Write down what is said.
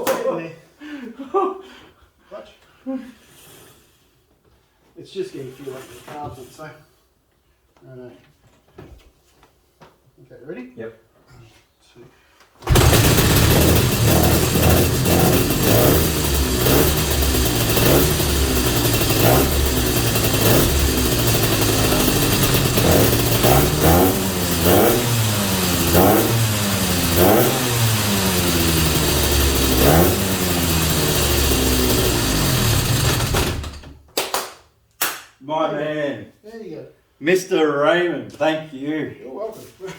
Gently. Clutch. It's just going to feel like the carbs it, so. Alright. Okay, ready? Yep. 2. My man, There you go. Mr. Raymond, thank you. You're welcome.